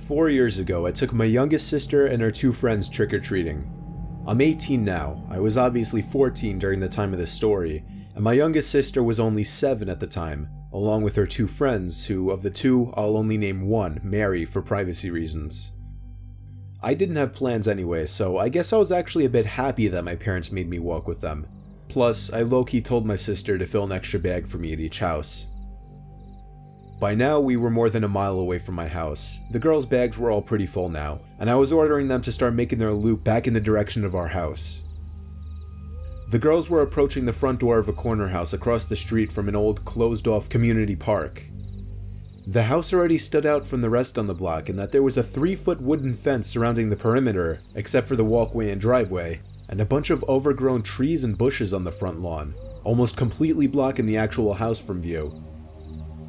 4 years ago, I took my youngest sister and her 2 friends trick-or-treating. I'm 18 now. I was obviously 14 during the time of this story, and my youngest sister was only 7 at the time, along with her 2 friends, who, of the 2, I'll only name one, Mary, for privacy reasons. I didn't have plans anyway, so I guess I was actually a bit happy that my parents made me walk with them. Plus, I low-key told my sister to fill an extra bag for me at each house. By now, we were more than a mile away from my house. The girls' bags were all pretty full now, and I was ordering them to start making their loop back in the direction of our house. The girls were approaching the front door of a corner house across the street from an old, closed-off community park. The house already stood out from the rest on the block in that there was a 3-foot wooden fence surrounding the perimeter, except for the walkway and driveway, and a bunch of overgrown trees and bushes on the front lawn, almost completely blocking the actual house from view.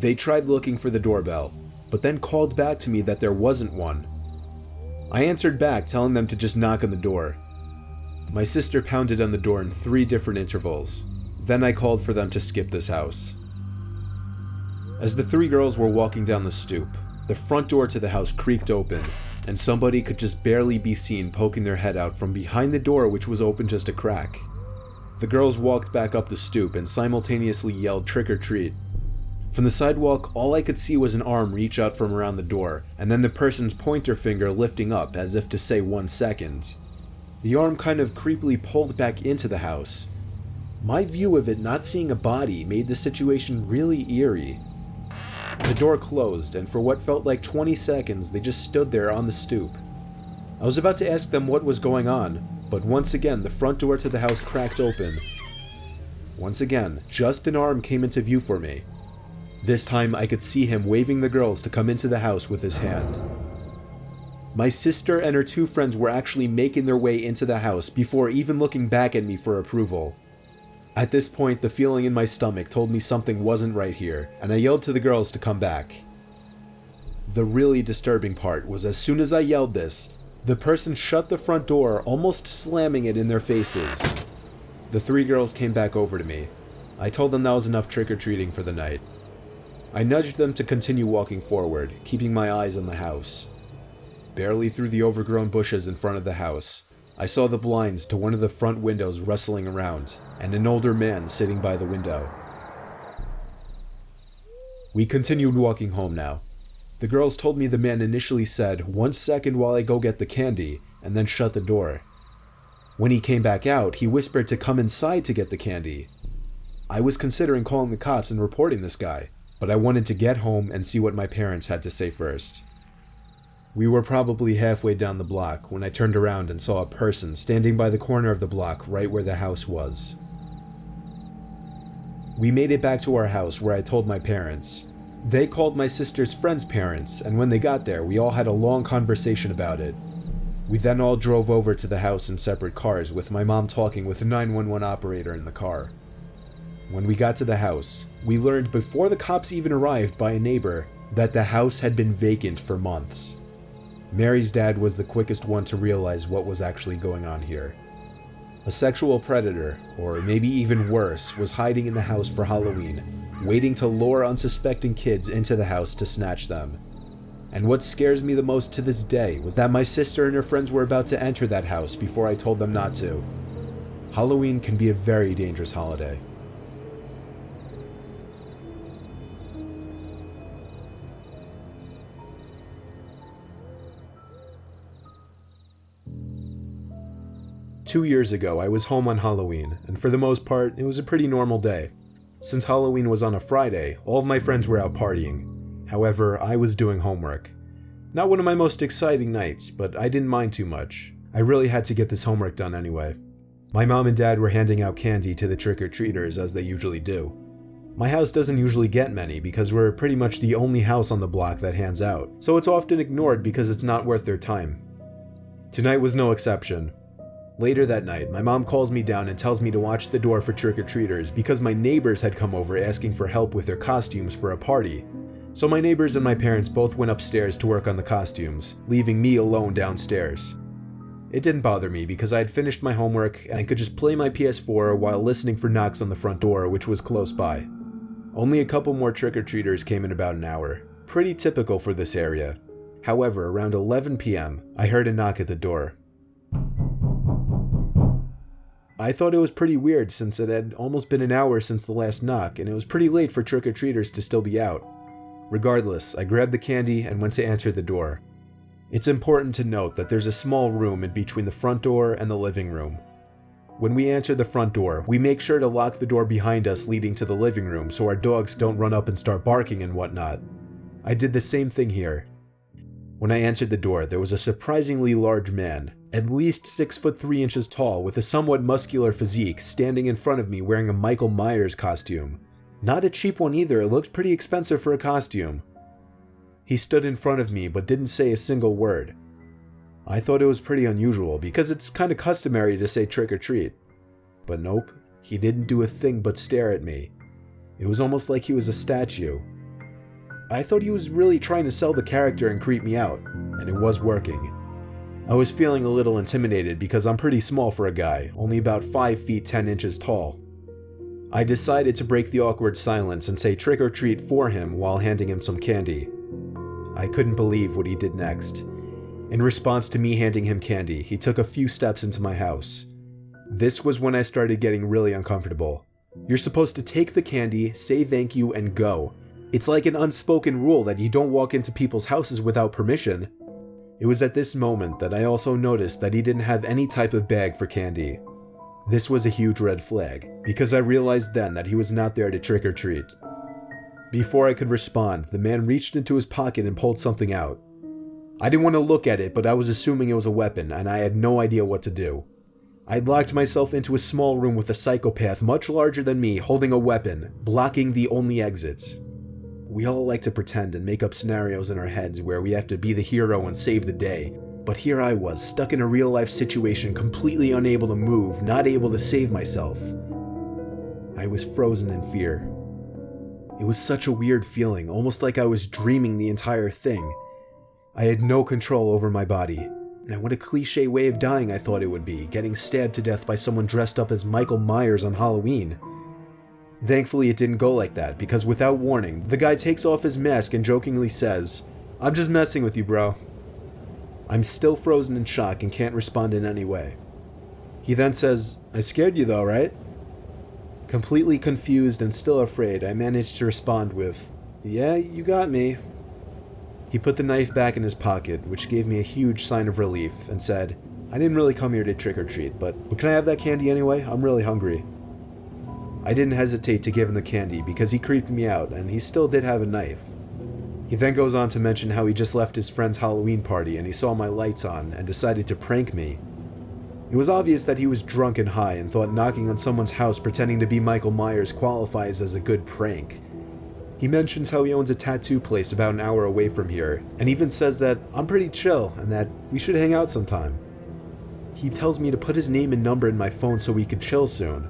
They tried looking for the doorbell, but then called back to me that there wasn't one. I answered back, telling them to just knock on the door. My sister pounded on the door in 3 different intervals. Then I called for them to skip this house. As the 3 girls were walking down the stoop, the front door to the house creaked open, and somebody could just barely be seen poking their head out from behind the door, which was open just a crack. The girls walked back up the stoop and simultaneously yelled "trick or treat." From the sidewalk, all I could see was an arm reach out from around the door, and then the person's pointer finger lifting up as if to say 1 second. The arm kind of creepily pulled back into the house. My view of it not seeing a body made the situation really eerie. The door closed, and for what felt like 20 seconds, they just stood there on the stoop. I was about to ask them what was going on, but once again the front door to the house cracked open. Once again, just an arm came into view for me. This time I could see him waving the girls to come into the house with his hand. My sister and her 2 friends were actually making their way into the house before even looking back at me for approval. At this point, the feeling in my stomach told me something wasn't right here, and I yelled to the girls to come back. The really disturbing part was as soon as I yelled this, the person shut the front door, almost slamming it in their faces. The 3 girls came back over to me. I told them that was enough trick-or-treating for the night. I nudged them to continue walking forward, keeping my eyes on the house. Barely through the overgrown bushes in front of the house, I saw the blinds to one of the front windows rustling around, and an older man sitting by the window. We continued walking home now. The girls told me the man initially said, "1 second while I go get the candy," and then shut the door. When he came back out, he whispered to come inside to get the candy. I was considering calling the cops and reporting this guy, but I wanted to get home and see what my parents had to say first. We were probably halfway down the block when I turned around and saw a person standing by the corner of the block right where the house was. We made it back to our house where I told my parents. They called my sister's friend's parents, and when they got there, we all had a long conversation about it. We then all drove over to the house in separate cars, with my mom talking with the 911 operator in the car. When we got to the house, we learned before the cops even arrived by a neighbor that the house had been vacant for months. Mary's dad was the quickest one to realize what was actually going on here. A sexual predator, or maybe even worse, was hiding in the house for Halloween, waiting to lure unsuspecting kids into the house to snatch them. And what scares me the most to this day was that my sister and her friends were about to enter that house before I told them not to. Halloween can be a very dangerous holiday. Two years ago, I was home on Halloween, and for the most part, it was a pretty normal day. Since Halloween was on a Friday, all of my friends were out partying. However, I was doing homework. Not one of my most exciting nights, but I didn't mind too much. I really had to get this homework done anyway. My mom and dad were handing out candy to the trick-or-treaters as they usually do. My house doesn't usually get many because we're pretty much the only house on the block that hands out, so it's often ignored because it's not worth their time. Tonight was no exception. Later that night, my mom calls me down and tells me to watch the door for trick-or-treaters because my neighbors had come over asking for help with their costumes for a party. So my neighbors and my parents both went upstairs to work on the costumes, leaving me alone downstairs. It didn't bother me because I had finished my homework and I could just play my PS4 while listening for knocks on the front door, which was close by. Only a couple more trick-or-treaters came in about an hour. Pretty typical for this area. However, around 11 p.m., I heard a knock at the door. I thought it was pretty weird since it had almost been an hour since the last knock, and it was pretty late for trick-or-treaters to still be out. Regardless, I grabbed the candy and went to answer the door. It's important to note that there's a small room in between the front door and the living room. When we answer the front door, we make sure to lock the door behind us leading to the living room so our dogs don't run up and start barking and whatnot. I did the same thing here. When I answered the door, there was a surprisingly large man, at least 6'3" tall with a somewhat muscular physique, standing in front of me wearing a Michael Myers costume. Not a cheap one either, it looked pretty expensive for a costume. He stood in front of me but didn't say a single word. I thought it was pretty unusual because it's kind of customary to say trick or treat. But nope, he didn't do a thing but stare at me. It was almost like he was a statue. I thought he was really trying to sell the character and creep me out, and it was working. I was feeling a little intimidated because I'm pretty small for a guy, only about 5 feet 10 inches tall. I decided to break the awkward silence and say trick or treat for him while handing him some candy. I couldn't believe what he did next. In response to me handing him candy, he took a few steps into my house. This was when I started getting really uncomfortable. You're supposed to take the candy, say thank you, and go. It's like an unspoken rule that you don't walk into people's houses without permission. It was at this moment that I also noticed that he didn't have any type of bag for candy. This was a huge red flag, because I realized then that he was not there to trick or treat. Before I could respond, the man reached into his pocket and pulled something out. I didn't want to look at it, but I was assuming it was a weapon, and I had no idea what to do. I'd locked myself into a small room with a psychopath much larger than me holding a weapon, blocking the only exit. We all like to pretend and make up scenarios in our heads where we have to be the hero and save the day, but here I was, stuck in a real-life situation, completely unable to move, not able to save myself. I was frozen in fear. It was such a weird feeling, almost like I was dreaming the entire thing. I had no control over my body. And what a cliche way of dying I thought it would be, getting stabbed to death by someone dressed up as Michael Myers on Halloween. Thankfully it didn't go like that, because without warning, the guy takes off his mask and jokingly says, "I'm just messing with you, bro." I'm still frozen in shock and can't respond in any way. He then says, "I scared you though, right?" Completely confused and still afraid, I managed to respond with, "Yeah, you got me." He put the knife back in his pocket, which gave me a huge sign of relief, and said, "I didn't really come here to trick or treat, but can I have that candy anyway? I'm really hungry." I didn't hesitate to give him the candy because he creeped me out and he still did have a knife. He then goes on to mention how he just left his friend's Halloween party and he saw my lights on and decided to prank me. It was obvious that he was drunk and high and thought knocking on someone's house pretending to be Michael Myers qualifies as a good prank. He mentions how he owns a tattoo place about an hour away from here, and even says that I'm pretty chill and that we should hang out sometime. He tells me to put his name and number in my phone so we could chill soon.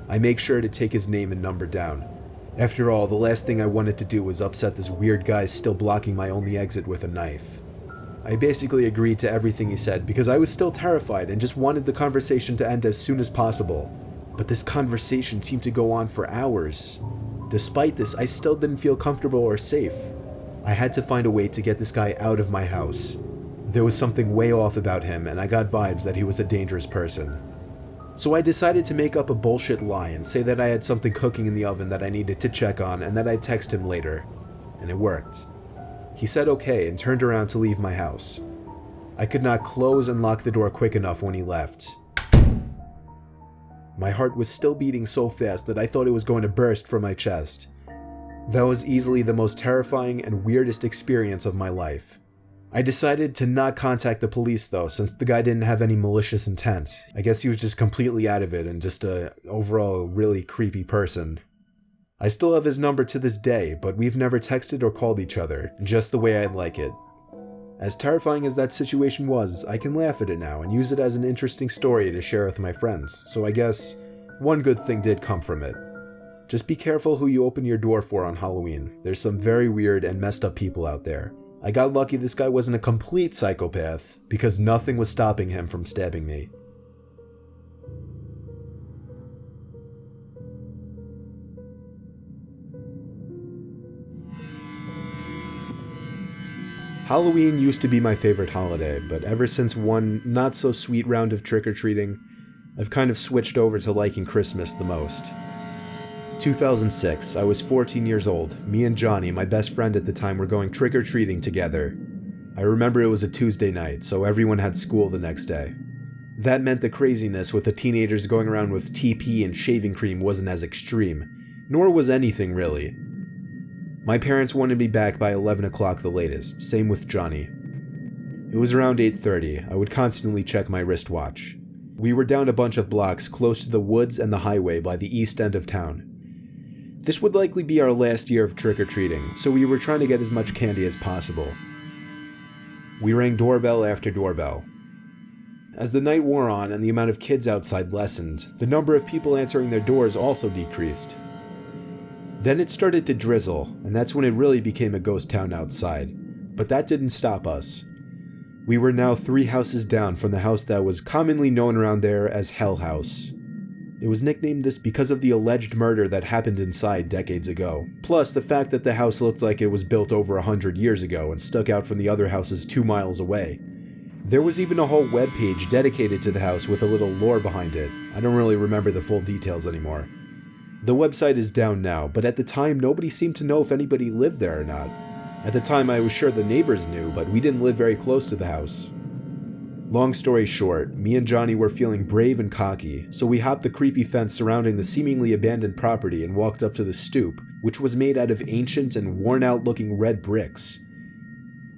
I make sure to take his name and number down. After all, the last thing I wanted to do was upset this weird guy still blocking my only exit with a knife. I basically agreed to everything he said because I was still terrified and just wanted the conversation to end as soon as possible. But this conversation seemed to go on for hours. Despite this, I still didn't feel comfortable or safe. I had to find a way to get this guy out of my house. There was something way off about him, and I got vibes that he was a dangerous person. So I decided to make up a bullshit lie and say that I had something cooking in the oven that I needed to check on and that I'd text him later. And it worked. He said okay and turned around to leave my house. I could not close and lock the door quick enough when he left. My heart was still beating so fast that I thought it was going to burst from my chest. That was easily the most terrifying and weirdest experience of my life. I decided to not contact the police though, since the guy didn't have any malicious intent. I guess he was just completely out of it and just a overall really creepy person. I still have his number to this day, but we've never texted or called each other, just the way I'd like it. As terrifying as that situation was, I can laugh at it now and use it as an interesting story to share with my friends, so I guess one good thing did come from it. Just be careful who you open your door for on Halloween. There's some very weird and messed up people out there. I got lucky this guy wasn't a complete psychopath, because nothing was stopping him from stabbing me. Halloween used to be my favorite holiday, but ever since one not-so-sweet round of trick-or-treating, I've kind of switched over to liking Christmas the most. 2006, I was 14 years old. Me and Johnny, my best friend at the time, were going trick-or-treating together. I remember it was a Tuesday night, so everyone had school the next day. That meant the craziness with the teenagers going around with TP and shaving cream wasn't as extreme, nor was anything really. My parents wanted me back by 11 o'clock the latest, same with Johnny. It was around 8:30, I would constantly check my wristwatch. We were down a bunch of blocks close to the woods and the highway by the east end of town. This would likely be our last year of trick-or-treating, so we were trying to get as much candy as possible. We rang doorbell after doorbell. As the night wore on and the amount of kids outside lessened, the number of people answering their doors also decreased. Then it started to drizzle, and that's when it really became a ghost town outside. But that didn't stop us. We were now 3 houses down from the house that was commonly known around there as Hell House. It was nicknamed this because of the alleged murder that happened inside decades ago, plus the fact that the house looked like it was built over 100 years ago and stuck out from the other houses 2 miles away. There was even a whole webpage dedicated to the house with a little lore behind it. I don't really remember the full details anymore. The website is down now, but at the time nobody seemed to know if anybody lived there or not. At the time I was sure the neighbors knew, but we didn't live very close to the house. Long story short, me and Johnny were feeling brave and cocky, so we hopped the creepy fence surrounding the seemingly abandoned property and walked up to the stoop, which was made out of ancient and worn-out looking red bricks.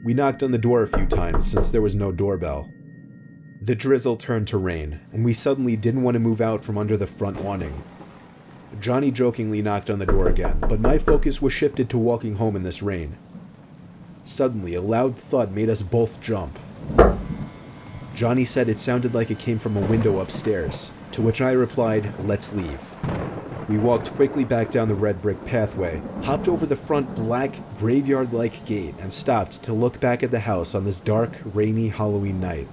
We knocked on the door a few times since there was no doorbell. The drizzle turned to rain, and we suddenly didn't want to move out from under the front awning. Johnny jokingly knocked on the door again, but my focus was shifted to walking home in this rain. Suddenly, a loud thud made us both jump. Johnny said it sounded like it came from a window upstairs, to which I replied, "Let's leave." We walked quickly back down the red brick pathway, hopped over the front black, graveyard-like gate, and stopped to look back at the house on this dark, rainy Halloween night.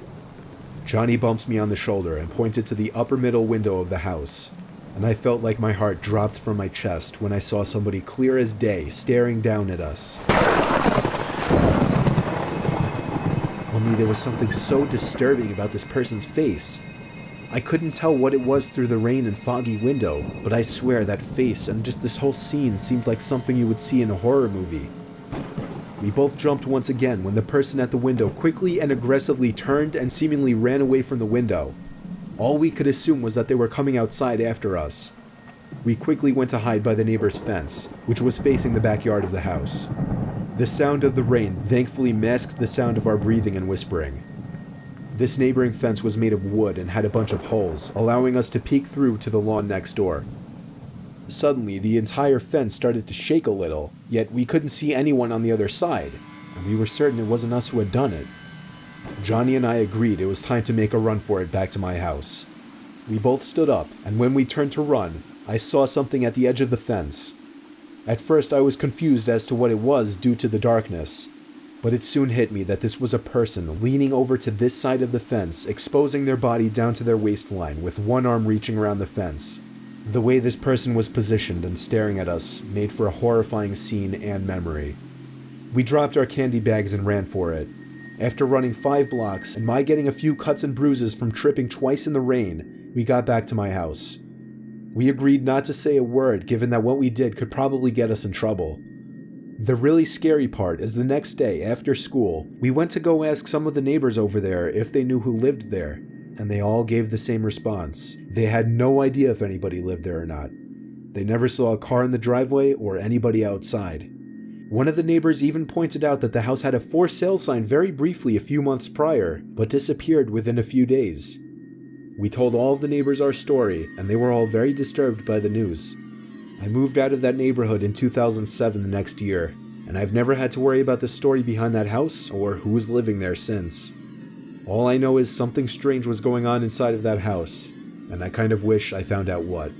Johnny bumped me on the shoulder and pointed to the upper middle window of the house, and I felt like my heart dropped from my chest when I saw somebody clear as day staring down at us. Only there was something so disturbing about this person's face. I couldn't tell what it was through the rain and foggy window, but I swear that face and just this whole scene seemed like something you would see in a horror movie. We both jumped once again when the person at the window quickly and aggressively turned and seemingly ran away from the window. All we could assume was that they were coming outside after us. We quickly went to hide by the neighbor's fence, which was facing the backyard of the house. The sound of the rain thankfully masked the sound of our breathing and whispering. This neighboring fence was made of wood and had a bunch of holes, allowing us to peek through to the lawn next door. Suddenly, the entire fence started to shake a little, yet we couldn't see anyone on the other side, and we were certain it wasn't us who had done it. Johnny and I agreed it was time to make a run for it back to my house. We both stood up, and when we turned to run, I saw something at the edge of the fence. At first I was confused as to what it was due to the darkness, but it soon hit me that this was a person leaning over to this side of the fence, exposing their body down to their waistline with one arm reaching around the fence. The way this person was positioned and staring at us made for a horrifying scene and memory. We dropped our candy bags and ran for it. After running 5 blocks and my getting a few cuts and bruises from tripping twice in the rain, we got back to my house. We agreed not to say a word given that what we did could probably get us in trouble. The really scary part is the next day after school, we went to go ask some of the neighbors over there if they knew who lived there, and they all gave the same response. They had no idea if anybody lived there or not. They never saw a car in the driveway or anybody outside. One of the neighbors even pointed out that the house had a for sale sign very briefly a few months prior, but disappeared within a few days. We told all of the neighbors our story, and they were all very disturbed by the news. I moved out of that neighborhood in 2007 the next year, and I've never had to worry about the story behind that house or who was living there since. All I know is something strange was going on inside of that house, and I kind of wish I found out what.